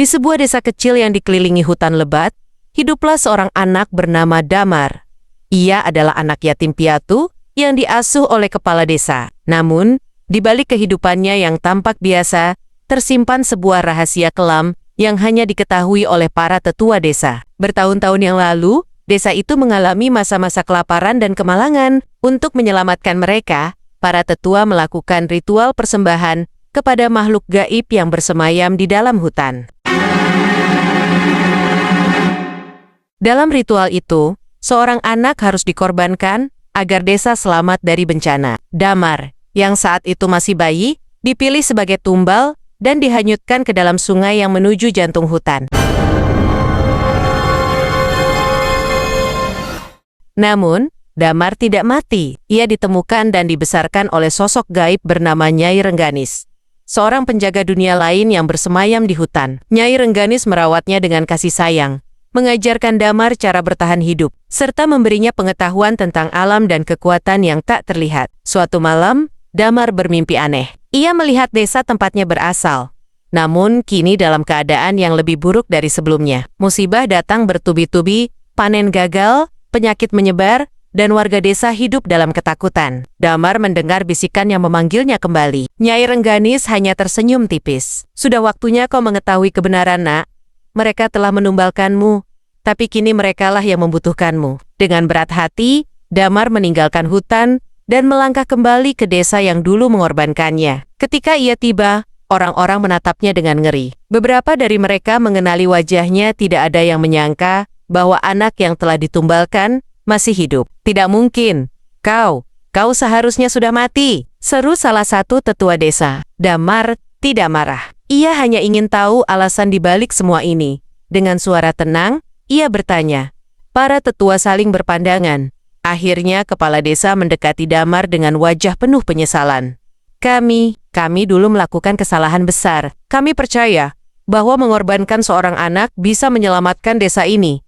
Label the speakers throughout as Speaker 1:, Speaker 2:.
Speaker 1: Di sebuah desa kecil yang dikelilingi hutan lebat, hiduplah seorang anak bernama Damar. Ia adalah anak yatim piatu yang diasuh oleh kepala desa. Namun, di balik kehidupannya yang tampak biasa, tersimpan sebuah rahasia kelam yang hanya diketahui oleh para tetua desa. Bertahun-tahun yang lalu, desa itu mengalami masa-masa kelaparan dan kemalangan. Untuk menyelamatkan mereka, para tetua melakukan ritual persembahan kepada makhluk gaib yang bersemayam di dalam hutan. Dalam ritual itu, seorang anak harus dikorbankan agar desa selamat dari bencana. Damar, yang saat itu masih bayi, dipilih sebagai tumbal dan dihanyutkan ke dalam sungai yang menuju jantung hutan. Namun, Damar tidak mati. Ia ditemukan dan dibesarkan oleh sosok gaib bernama Nyai Rengganis, seorang penjaga dunia lain yang bersemayam di hutan. Nyai Rengganis merawatnya dengan kasih sayang, mengajarkan Damar cara bertahan hidup, serta memberinya pengetahuan tentang alam dan kekuatan yang tak terlihat. Suatu malam, Damar bermimpi aneh. Ia melihat desa tempatnya berasal, namun kini dalam keadaan yang lebih buruk dari sebelumnya. Musibah datang bertubi-tubi, panen gagal, penyakit menyebar, dan warga desa hidup dalam ketakutan. Damar mendengar bisikan yang memanggilnya kembali. Nyai Rengganis hanya tersenyum tipis. "Sudah waktunya kau mengetahui kebenaran, nak. Mereka telah menumbalkanmu, tapi kini merekalah yang membutuhkanmu." Dengan berat hati, Damar meninggalkan hutan dan melangkah kembali ke desa yang dulu mengorbankannya. Ketika ia tiba, orang-orang menatapnya dengan ngeri. Beberapa dari mereka mengenali wajahnya, tidak ada yang menyangka bahwa anak yang telah ditumbalkan masih hidup. "Tidak mungkin, kau seharusnya sudah mati," seru salah satu tetua desa. Damar tidak marah. Ia hanya ingin tahu alasan dibalik semua ini. Dengan suara tenang, ia bertanya. Para tetua saling berpandangan. Akhirnya kepala desa mendekati Damar dengan wajah penuh penyesalan. Kami dulu melakukan kesalahan besar. Kami percaya bahwa mengorbankan seorang anak bisa menyelamatkan desa ini.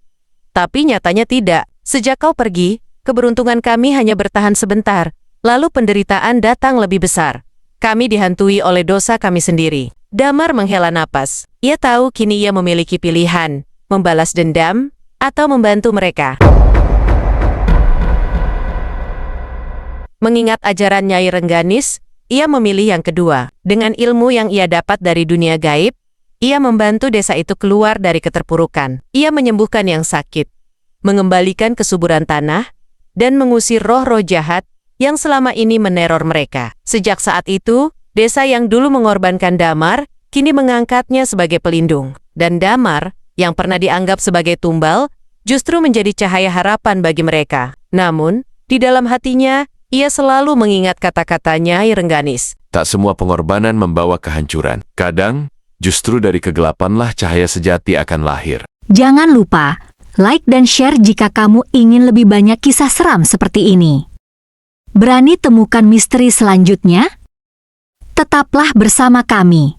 Speaker 1: Tapi nyatanya tidak. Sejak kau pergi, keberuntungan kami hanya bertahan sebentar, lalu penderitaan datang lebih besar. Kami dihantui oleh dosa kami sendiri. Damar menghela napas. Ia tahu kini ia memiliki pilihan, membalas dendam atau membantu mereka. Mengingat ajaran Nyai Rengganis, ia memilih yang kedua. Dengan ilmu yang ia dapat dari dunia gaib, ia membantu desa itu keluar dari keterpurukan. Ia menyembuhkan yang sakit, mengembalikan kesuburan tanah, dan mengusir roh-roh jahat yang selama ini meneror mereka. Sejak saat itu, desa yang dulu mengorbankan Damar, kini mengangkatnya sebagai pelindung. Dan Damar, yang pernah dianggap sebagai tumbal, justru menjadi cahaya harapan bagi mereka. Namun, di dalam hatinya, ia selalu mengingat kata-kata Nyai Rengganis.
Speaker 2: Tak semua pengorbanan membawa kehancuran. Kadang, justru dari kegelapanlah cahaya sejati akan lahir.
Speaker 3: Jangan lupa like dan share jika kamu ingin lebih banyak kisah seram seperti ini. Berani temukan misteri selanjutnya? Tetaplah bersama kami.